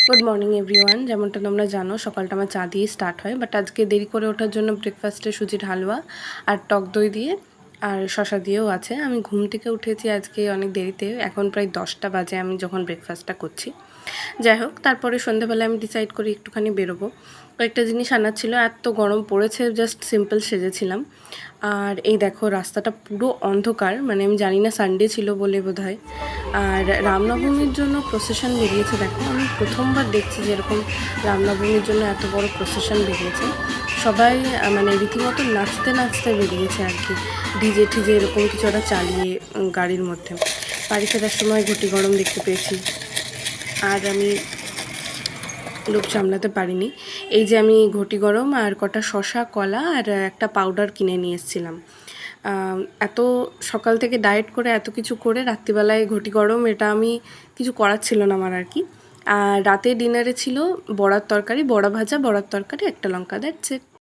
Good morning everyone. যেমনটা তোমরা জানো সকালটা আমার চা দিয়ে স্টার্ট হয়, বাট আজকে দেরি করে ওঠার জন্য ব্রেকফাস্টে সুজির হালুয়া আর টক দই দিয়ে আর শশা দিয়েও আছে। আমি ঘুম থেকে উঠেছি আজকে অনেক দেরিতে, এখন প্রায় 10টা বাজে আমি যখন ব্রেকফাস্টটা করছি। যাই হোক, তারপরে সন্ধ্যাবেলা আমি ডিসাইড করি একটুখানি বেরোবো। কয়েকটা জিনিস আনার ছিল, এত গরম পড়েছে, জাস্ট সিম্পল সেজেছিলাম। আর এই দেখো রাস্তাটা পুরো অন্ধকার, মানে আমি জানি না সানডে ছিল বলে বোধহয়। আর রামনবমীর জন্য প্রসেশন বেরিয়েছে, দেখো আমি প্রথমবার দেখছি যে এরকম রামনবমীর জন্য এত বড় প্রসেশন বেরিয়েছে। সবাই মানে রীতিমতো নাচতে নাচতে বেরিয়েছে আর কি, ডিজে টিজে এরকম কিছু একটা চালিয়ে গাড়ির মধ্যে। বাড়ি ফেরার সময় ঘটি গরম দেখতে পেয়েছি, আর আমি লোভ সামলাতে পারিনি। এই যে আমি ঘটি গরম আর কটা শশা, কলা আর একটা পাউডার কিনে নিয়ে এসেছিলাম। এত সকাল থেকে ডায়েট করে এত কিছু করে রাত্রিবেলায় ঘটি গরম, এটা আমি কিছু করার ছিল না আমার আর কি। আর রাতে ডিনারে ছিল বড়ার তরকারি, বড়া ভাজা, বড়ার তরকারি, একটা লঙ্কা, দ্যাটস ইট।